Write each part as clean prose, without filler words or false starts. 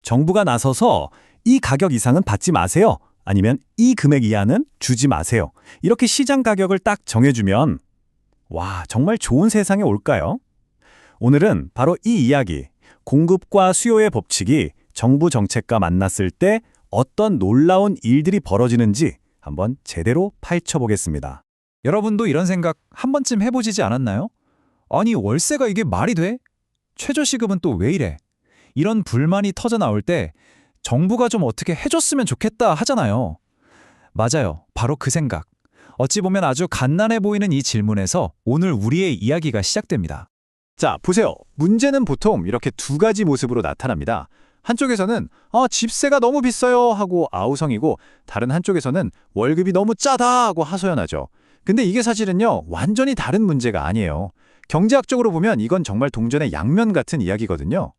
정부가 나서서 이 가격 이상은 받지 마세요. 아니면 이 금액 이하는 주지 마세요. 이렇게 시장 가격을 딱 정해주면 와, 정말 좋은 세상이 올까요? 오늘은 바로 이 이야기, 공급과 수요의 법칙이 정부 정책과 만났을 때 어떤 놀라운 일들이 벌어지는지 한번 제대로 파헤쳐보겠습니다. 여러분도 이런 생각 한 번쯤 해보시지 않았나요? 아니, 월세가 이게 말이 돼? 최저시급은 또 왜 이래? 이런 불만이 터져 나올 때 정부가 좀 어떻게 해줬으면 좋겠다 하잖아요. 맞아요. 바로 그 생각. 어찌 보면 아주 간단해 보이는 이 질문에서 오늘 우리의 이야기가 시작됩니다. 자, 보세요. 문제는 보통 이렇게 두 가지 모습으로 나타납니다. 한쪽에서는 집세가 너무 비싸요 하고 아우성이고, 다른 한쪽에서는 월급이 너무 짜다 하고 하소연하죠. 근데 이게 사실은요, 완전히 다른 문제가 아니에요. 경제학적으로 보면 이건 정말 동전의 양면 같은 이야기거든요.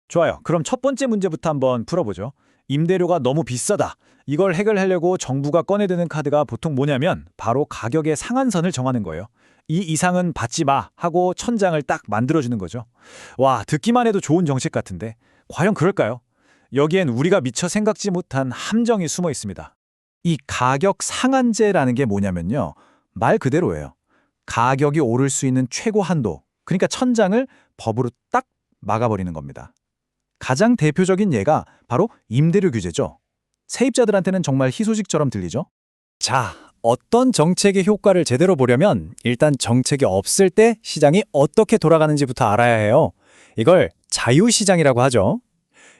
좋아요. 그럼 첫 번째 문제부터 한번 풀어보죠. 임대료가 너무 비싸다. 이걸 해결하려고 정부가 꺼내드는 카드가 보통 뭐냐면 바로 가격의 상한선을 정하는 거예요. 이 이상은 받지 마 하고 천장을 딱 만들어주는 거죠. 와, 듣기만 해도 좋은 정책 같은데 과연 그럴까요? 여기엔 우리가 미처 생각지 못한 함정이 숨어 있습니다. 이 가격 상한제라는 게 뭐냐면요. 말 그대로예요. 가격이 오를 수 있는 최고 한도, 그러니까 천장을 법으로 딱 막아버리는 겁니다. 가장 대표적인 예가 바로 임대료 규제죠. 세입자들한테는 정말 희소식처럼 들리죠? 자, 어떤 정책의 효과를 제대로 보려면 일단 정책이 없을 때 시장이 어떻게 돌아가는지부터 알아야 해요. 이걸 자유시장이라고 하죠.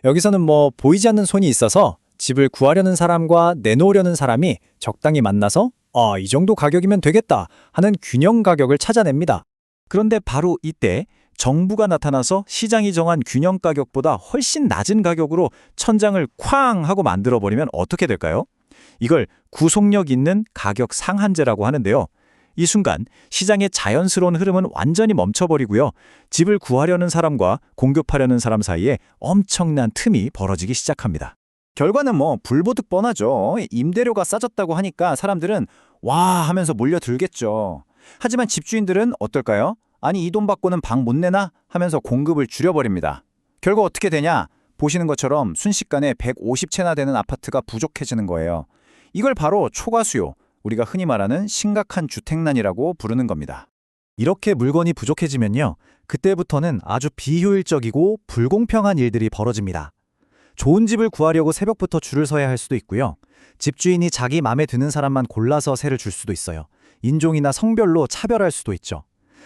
여기서는 보이지 않는 손이 있어서 집을 구하려는 사람과 내놓으려는 사람이 적당히 만나서 이 정도 가격이면 되겠다 하는 균형 가격을 찾아냅니다. 그런데 바로 이때 정부가 나타나서 시장이 정한 균형 가격보다 훨씬 낮은 가격으로 천장을 쾅 하고 만들어버리면 어떻게 될까요? 이걸 구속력 있는 가격 상한제라고 하는데요. 이 순간 시장의 자연스러운 흐름은 완전히 멈춰버리고요. 집을 구하려는 사람과 공급하려는 사람 사이에 엄청난 틈이 벌어지기 시작합니다. 결과는 불보듯 뻔하죠. 임대료가 싸졌다고 하니까 사람들은 와 하면서 몰려들겠죠. 하지만 집주인들은 어떨까요? 아니, 이 돈 받고는 방 못 내나? 하면서 공급을 줄여버립니다. 결과 어떻게 되냐? 보시는 것처럼 순식간에 150채나 되는 아파트가 부족해지는 거예요. 이걸 바로 초과수요, 우리가 흔히 말하는 심각한 주택난이라고 부르는 겁니다. 이렇게 물건이 부족해지면요. 그때부터는 아주 비효율적이고 불공평한 일들이 벌어집니다. 좋은 집을 구하려고 새벽부터 줄을 서야 할 수도 있고요. 집주인이 자기 마음에 드는 사람만 골라서 세를 줄 수도 있어요. 인종이나 성별로 차별할 수도 있죠.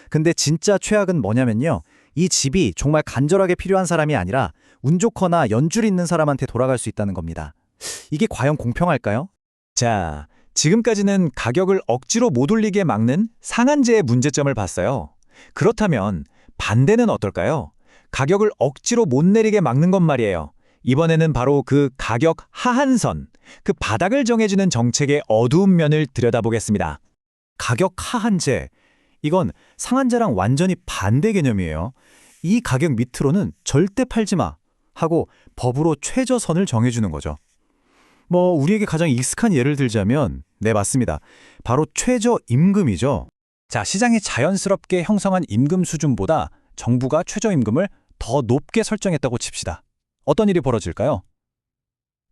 근데 진짜 최악은 뭐냐면요. 이 집이 정말 간절하게 필요한 사람이 아니라 운 좋거나 연줄 있는 사람한테 돌아갈 수 있다는 겁니다. 이게 과연 공평할까요? 자, 지금까지는 가격을 억지로 못 올리게 막는 상한제의 문제점을 봤어요. 그렇다면 반대는 어떨까요? 가격을 억지로 못 내리게 막는 것 말이에요. 이번에는 바로 그 가격 하한선, 그 바닥을 정해주는 정책의 어두운 면을 들여다보겠습니다. 가격 하한제, 이건 상한제랑 완전히 반대 개념이에요. 이 가격 밑으로는 절대 팔지 마 하고 법으로 최저선을 정해주는 거죠. 우리에게 가장 익숙한 예를 들자면 네, 맞습니다. 바로 최저임금이죠. 자, 시장이 자연스럽게 형성한 임금 수준보다 정부가 최저임금을 더 높게 설정했다고 칩시다. 어떤 일이 벌어질까요?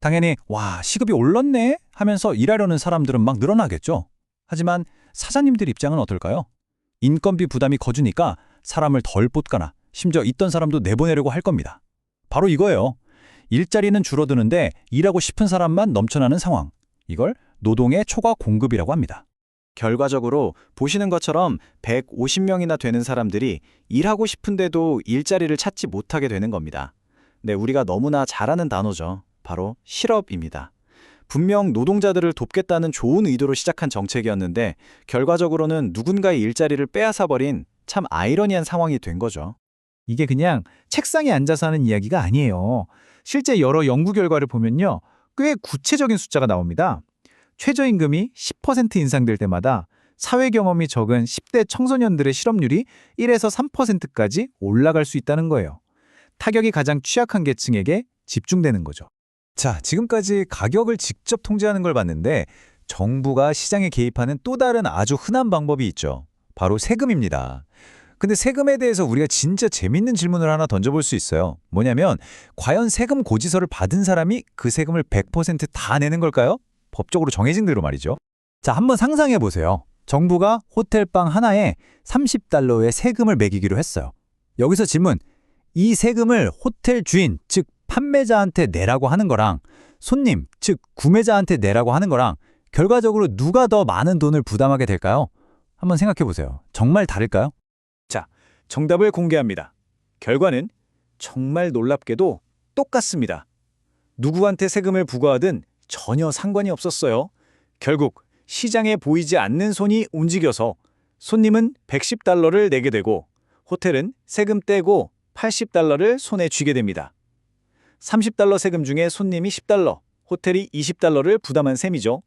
당연히 와, 시급이 올랐네 하면서 일하려는 사람들은 막 늘어나겠죠. 하지만 사장님들 입장은 어떨까요? 인건비 부담이 커지니까 사람을 덜 뽑거나 심지어 있던 사람도 내보내려고 할 겁니다. 바로 이거예요. 일자리는 줄어드는데 일하고 싶은 사람만 넘쳐나는 상황. 이걸 노동의 초과 공급이라고 합니다. 결과적으로 보시는 것처럼 150명이나 되는 사람들이 일하고 싶은데도 일자리를 찾지 못하게 되는 겁니다. 네, 우리가 너무나 잘 아는 단어죠. 바로 실업입니다. 분명 노동자들을 돕겠다는 좋은 의도로 시작한 정책이었는데 결과적으로는 누군가의 일자리를 빼앗아버린 참 아이러니한 상황이 된 거죠. 이게 그냥 책상에 앉아서 하는 이야기가 아니에요. 실제 여러 연구 결과를 보면요. 꽤 구체적인 숫자가 나옵니다. 최저임금이 10% 인상될 때마다 사회 경험이 적은 10대 청소년들의 실업률이 1에서 3%까지 올라갈 수 있다는 거예요. 타격이 가장 취약한 계층에게 집중되는 거죠. 자, 지금까지 가격을 직접 통제하는 걸 봤는데 정부가 시장에 개입하는 또 다른 아주 흔한 방법이 있죠. 바로 세금입니다. 근데 세금에 대해서 우리가 진짜 재밌는 질문을 하나 던져볼 수 있어요. 뭐냐면 과연 세금 고지서를 받은 사람이 그 세금을 100%다 내는 걸까요? 법적으로 정해진 대로 말이죠. 자, 한번 상상해 보세요. 정부가 호텔방 하나에 $30의 세금을 매기기로 했어요. 여기서 질문, 이 세금을 호텔 주인, 즉 판매자한테 내라고 하는 거랑 손님, 즉 구매자한테 내라고 하는 거랑 결과적으로 누가 더 많은 돈을 부담하게 될까요? 한번 생각해 보세요. 정말 다를까요? 정답을 공개합니다. 결과는 정말 놀랍게도 똑같습니다. 누구한테 세금을 부과하든 전혀 상관이 없었어요. 결국 시장에 보이지 않는 손이 움직여서 손님은 $110를 내게 되고 호텔은 세금 떼고 $80를 손에 쥐게 됩니다. $30 세금 중에 손님이 $10, 호텔이 $20를 부담한 셈이죠.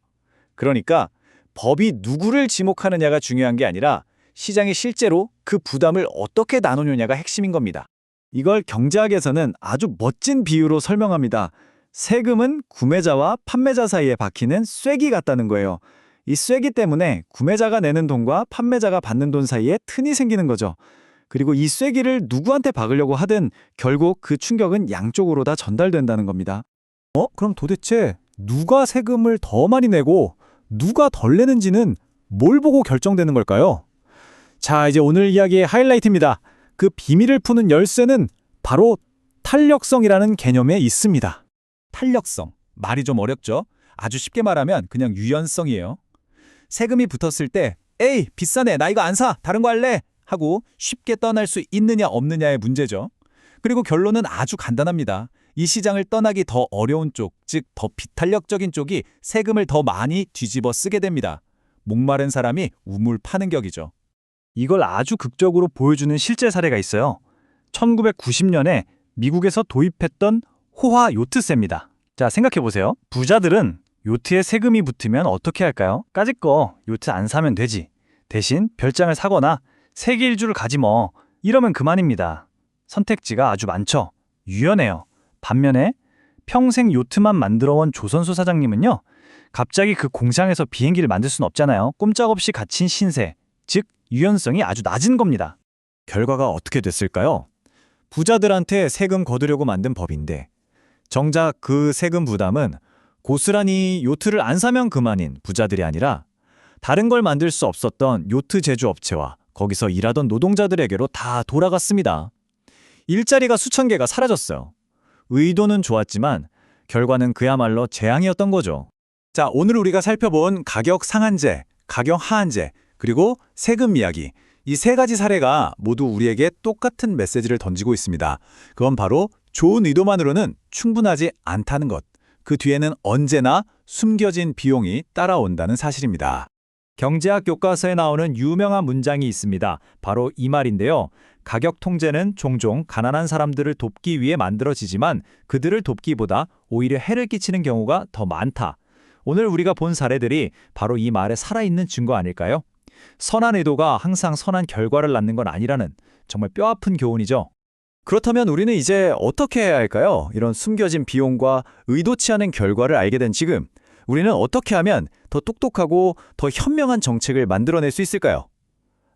그러니까 법이 누구를 지목하느냐가 중요한 게 아니라 시장이 실제로 그 부담을 어떻게 나누느냐가 핵심인 겁니다. 이걸 경제학에서는 아주 멋진 비유로 설명합니다. 세금은 구매자와 판매자 사이에 박히는 쐐기 같다는 거예요. 이 쐐기 때문에 구매자가 내는 돈과 판매자가 받는 돈 사이에 틈이 생기는 거죠. 그리고 이 쐐기를 누구한테 박으려고 하든 결국 그 충격은 양쪽으로 다 전달된다는 겁니다. 그럼 도대체 누가 세금을 더 많이 내고 누가 덜 내는지는 뭘 보고 결정되는 걸까요? 자, 이제 오늘 이야기의 하이라이트입니다. 그 비밀을 푸는 열쇠는 바로 탄력성이라는 개념에 있습니다. 탄력성. 말이 좀 어렵죠? 아주 쉽게 말하면 그냥 유연성이에요. 세금이 붙었을 때 에이, 비싸네. 나 이거 안 사. 다른 거 할래. 하고 쉽게 떠날 수 있느냐 없느냐의 문제죠. 그리고 결론은 아주 간단합니다. 이 시장을 떠나기 더 어려운 쪽, 즉 더 비탄력적인 쪽이 세금을 더 많이 뒤집어 쓰게 됩니다. 목마른 사람이 우물 파는 격이죠. 이걸 아주 극적으로 보여주는 실제 사례가 있어요. 1990년에 미국에서 도입했던 호화 요트세입니다. 자, 생각해보세요. 부자들은 요트에 세금이 붙으면 어떻게 할까요? 까짓 거 요트 안 사면 되지. 대신 별장을 사거나 세계 일주를 가지 뭐. 이러면 그만입니다. 선택지가 아주 많죠. 유연해요. 반면에 평생 요트만 만들어온 조선소 사장님은요. 갑자기 그 공장에서 비행기를 만들 수는 없잖아요. 꼼짝없이 갇힌 신세, 즉 유연성이 아주 낮은 겁니다. 결과가 어떻게 됐을까요? 부자들한테 세금 거두려고 만든 법인데 정작 그 세금 부담은 고스란히 요트를 안 사면 그만인 부자들이 아니라 다른 걸 만들 수 없었던 요트 제조업체와 거기서 일하던 노동자들에게로 다 돌아갔습니다. 일자리가 수천 개가 사라졌어요. 의도는 좋았지만 결과는 그야말로 재앙이었던 거죠. 자, 오늘 우리가 살펴본 가격 상한제, 가격 하한제, 그리고 세금 이야기. 이 세 가지 사례가 모두 우리에게 똑같은 메시지를 던지고 있습니다. 그건 바로 좋은 의도만으로는 충분하지 않다는 것. 그 뒤에는 언제나 숨겨진 비용이 따라온다는 사실입니다. 경제학 교과서에 나오는 유명한 문장이 있습니다. 바로 이 말인데요. 가격 통제는 종종 가난한 사람들을 돕기 위해 만들어지지만 그들을 돕기보다 오히려 해를 끼치는 경우가 더 많다. 오늘 우리가 본 사례들이 바로 이 말에 살아있는 증거 아닐까요? 선한 의도가 항상 선한 결과를 낳는 건 아니라는 정말 뼈아픈 교훈이죠. 그렇다면 우리는 이제 어떻게 해야 할까요? 이런 숨겨진 비용과 의도치 않은 결과를 알게 된 지금 우리는 어떻게 하면 더 똑똑하고 더 현명한 정책을 만들어낼 수 있을까요?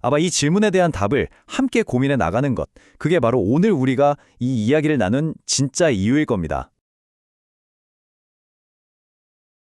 아마 이 질문에 대한 답을 함께 고민해 나가는 것, 그게 바로 오늘 우리가 이 이야기를 나눈 진짜 이유일 겁니다.